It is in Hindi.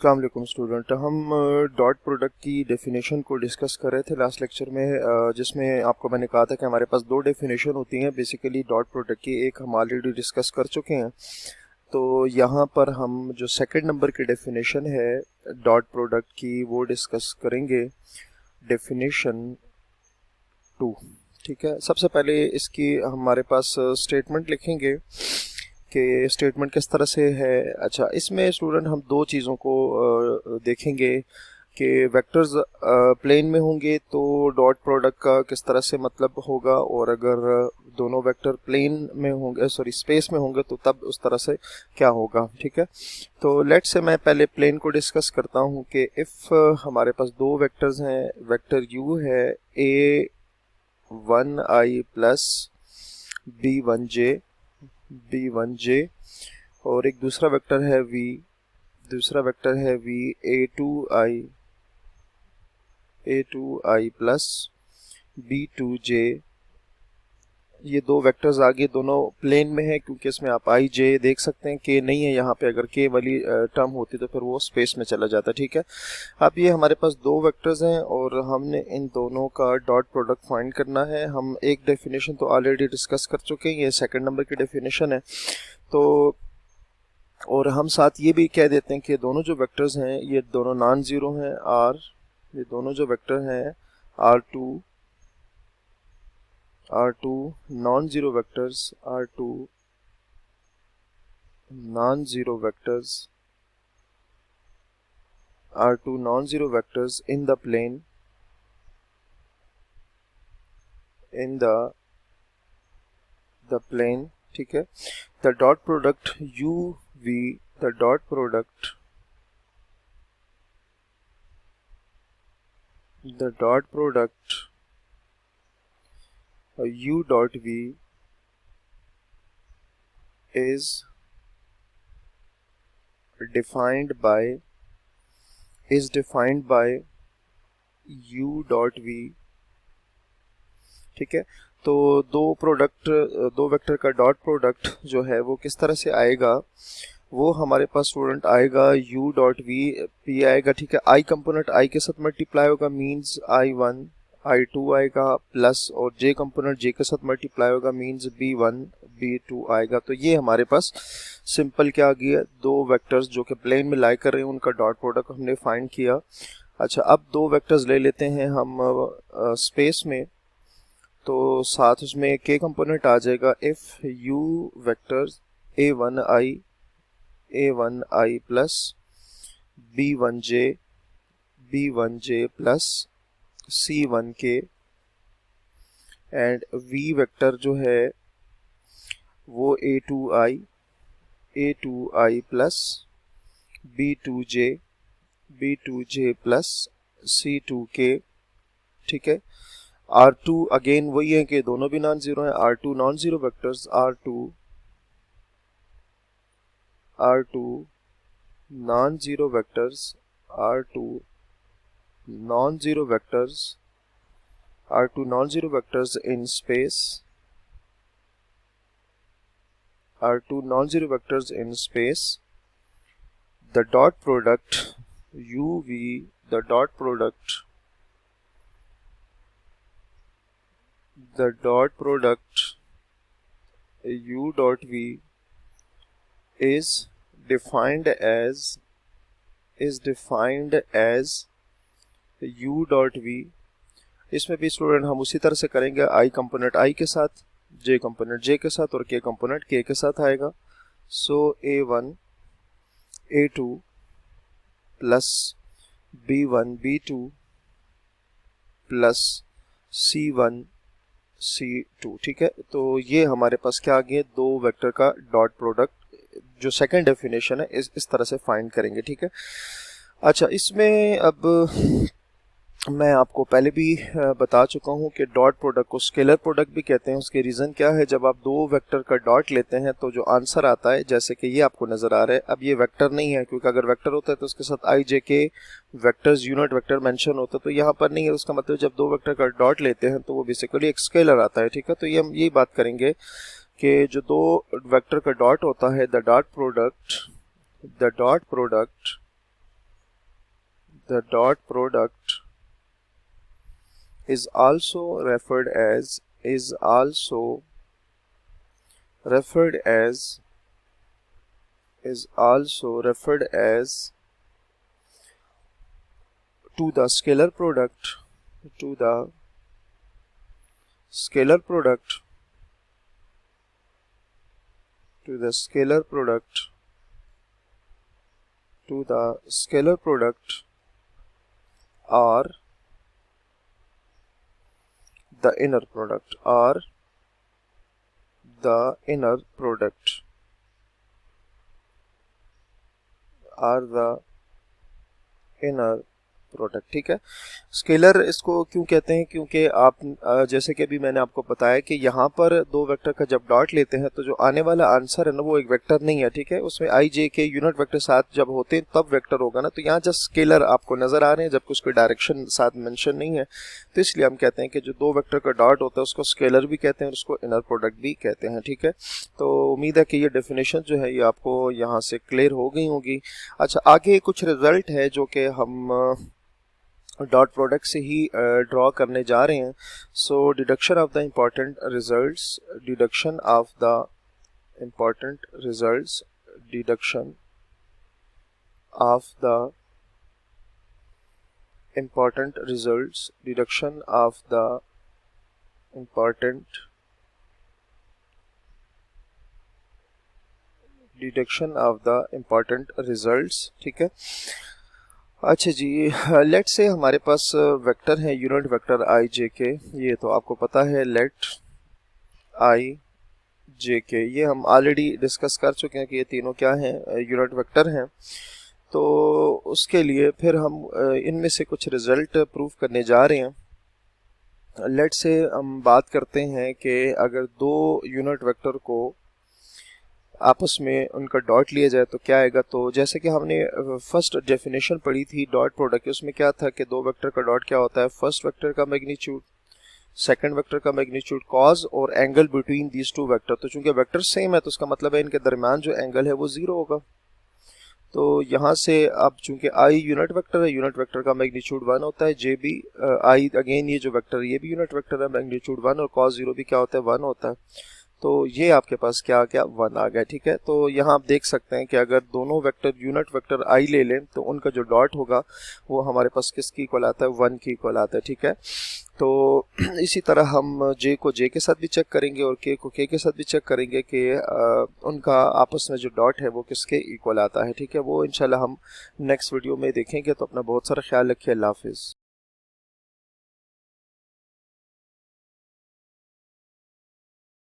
अस्सलाम वालेकुम स्टूडेंट। हम डॉट प्रोडक्ट की डेफिनेशन को डिस्कस कर रहे थे लास्ट लेक्चर में, जिसमें आपको मैंने कहा था कि हमारे पास दो डेफिनेशन होती हैं बेसिकली डॉट प्रोडक्ट की। एक हम ऑलरेडी डिस्कस कर चुके हैं, तो यहाँ पर हम जो सेकंड नंबर की डेफिनेशन है डॉट प्रोडक्ट की वो डिस्कस करेंगे, डेफिनेशन 2। ठीक है, सबसे पहले इसकी हमारे पास स्टेटमेंट लिखेंगे कि स्टेटमेंट किस तरह से है। अच्छा, इसमें स्टूडेंट हम दो चीज़ों को देखेंगे कि वेक्टर्स प्लेन में होंगे तो डॉट प्रोडक्ट का किस तरह से मतलब होगा, और अगर दोनों वेक्टर प्लेन में होंगे स्पेस में होंगे तो तब उस तरह से क्या होगा। ठीक है, तो लेट से मैं पहले प्लेन को डिस्कस करता हूँ कि इफ़ हमारे पास दो वेक्टर्स हैं, वेक्टर u है a1i प्लस b1j और एक दूसरा वेक्टर है v a2i प्लस b2j। ये दो वेक्टर्स आगे दोनों प्लेन में है, क्योंकि इसमें आप आई जे देख सकते हैं, के नहीं है यहाँ पे। अगर के वाली टर्म होती तो फिर वो स्पेस में चला जाता। ठीक है, अब ये हमारे पास दो वेक्टर्स हैं और हमने इन दोनों का डॉट प्रोडक्ट फाइंड करना है। हम एक डेफिनेशन तो ऑलरेडी डिस्कस कर चुके हैं, ये सेकंड नंबर की डेफिनेशन है। तो और हम साथ ये भी कह देते हैं कि दोनों जो वेक्टर्स हैं ये दोनों नॉन ज़ीरो हैं। ये दोनों जो वेक्टर हैं R2 non zero vectors, R2 non zero vectors in the plane ठीक है, the dot product UV, the dot product U dot V is defined by U dot V। ठीक है, तो दो वेक्टर का डॉट प्रोडक्ट जो है वो किस तरह से आएगा, वो हमारे पास स्टूडेंट आएगा u डॉट वी पी आएगा। ठीक है, i कंपोनेंट i के साथ मल्टीप्लाई होगा, मींस i1 i2 आएगा, प्लस और j कंपोनेंट j के साथ मल्टीप्लाई होगा, मींस b1 b2 आएगा। तो ये हमारे पास सिंपल क्या आ गया, दो वेक्टर्स जो कि प्लेन में लाई कर रहे हैं उनका डॉट प्रोडक्ट हमने फाइंड किया। अच्छा, अब दो वेक्टर्स ले लेते हैं हम स्पेस में, तो साथ उसमें k कंपोनेंट आ जाएगा। If u vectors a1i plus b1j plus c1k and v vector जो है वो a2i plus b2j plus c2k। ठीक है, R2 अगेन वही है कि दोनों भी नॉन जीरो हैं। R2 non zero vectors, R2 non zero vectors, R2 non zero vectors in space, R2 non zero vectors in space. The dot product UV, the dot product U dot V is defined as U dot V। इसमें भी स्टूडेंट हम उसी तरह से करेंगे, I कंपोनेंट I के साथ, J कंपोनेंट J के साथ और K कंपोनेंट K के साथ आएगा। सो A1 A2 plus B1 B2 plus C1 C2। ठीक है, तो ये हमारे पास क्या आ गया, दो वेक्टर का डॉट प्रोडक्ट जो सेकंड डेफिनेशन है इस तरह से फाइंड करेंगे। ठीक है, अच्छा, इसमें अब मैं आपको पहले भी बता चुका हूँ कि डॉट प्रोडक्ट को स्केलर प्रोडक्ट भी कहते हैं। उसके रीज़न क्या है, जब आप दो वेक्टर का डॉट लेते हैं तो जो आंसर आता है, जैसे कि ये आपको नज़र आ रहा है, अब ये वेक्टर नहीं है, क्योंकि अगर वेक्टर होता है तो उसके साथ i j k vectors unit vector mention होता है, तो यहाँ पर नहीं है। उसका मतलब जब दो वेक्टर का डॉट लेते हैं तो वो बेसिकली एक स्केलर आता है। ठीक है, तो ये हम यही बात करेंगे कि जो दो वेक्टर का डॉट होता है, the dot product the dot product is also referred as to the scalar product to the scalar product or the inner product ठीक है। स्केलर इसको क्यों कहते हैं, क्योंकि आप जैसे कि अभी मैंने आपको बताया कि यहाँ पर दो वेक्टर का जब डॉट लेते हैं तो जो आने वाला आंसर है ना वो एक वेक्टर नहीं है, ठीक है। उसमें आई जे के यूनिट वेक्टर साथ जब होते हैं तब वेक्टर होगा ना, तो यहाँ जस्ट स्केलर आपको नजर आ रहे हैं जबकि उसकी डायरेक्शन साथ मेंशन नहीं है, तो इसलिए हम कहते हैं कि जो दो वेक्टर का डॉट होता है उसको स्केलर भी कहते हैं और उसको इनर प्रोडक्ट भी कहते हैं, ठीक है। तो उम्मीद है कि ये डेफिनेशन जो है ये आपको यहाँ से क्लियर हो गई होगी। अच्छा, आगे कुछ रिजल्ट है जो कि हम डॉट प्रोडक्ट से ही ड्रॉ करने जा रहे हैं। So deduction of the important results deduction of the important results ठीक है। अच्छा जी, लेट से हमारे पास वेक्टर है unit vector I J K, ये तो आपको पता है लेट आई जे के, ये हम ऑलरेडी डिस्कस कर चुके हैं कि ये तीनों क्या हैं, यूनिट वेक्टर हैं। तो उसके लिए फिर हम इनमें से कुछ रिजल्ट प्रूव करने जा रहे हैं। लेट से हम बात करते हैं कि अगर दो यूनिट वेक्टर को आपस में उनका डॉट लिया जाए तो क्या आएगा। तो जैसे कि हमने फर्स्ट डेफिनेशन पढ़ी थी डॉट प्रोडक्ट की, उसमें क्या था कि दो वेक्टर का डॉट क्या होता है, फर्स्ट वेक्टर का मैग्नीट्यूड, सेकंड वेक्टर का मैग्नीट्यूड, कॉज और angle between these two vector. तो चूंकि वेक्टर सेम है तो उसका मतलब है इनके दरमियान जो एंगल है वो जीरो होगा। तो यहाँ से अब चूंकि आई यूनिट वेक्टर है, यूनिट वेक्टर का मैग्नीट्यूड 1 होता है, जे भी आई अगेन ये जो वेक्टर ये भी यूनिट वेक्टर है, मैग्नीट्यूड 1 और कॉस 0 भी क्या होता है 1 होता है। तो ये आपके पास क्या आ गया 1 आ गया, ठीक है। तो यहाँ आप देख सकते हैं कि अगर दोनों वेक्टर यूनिट वेक्टर आई ले लें तो उनका जो डॉट होगा वो हमारे पास किसकी इक्वल आता है 1 की इक्वल आता है, ठीक है। तो इसी तरह हम जे को जे के साथ भी चेक करेंगे और के को के के साथ भी चेक करेंगे कि उनका आपस में जो डॉट है वो किसके इक्वल आता है, ठीक है। वो इंशाल्लाह हम नेक्स्ट वीडियो में देखेंगे। तो अपना बहुत सारा ख्याल रखिए, अल्लाह हाफिज़।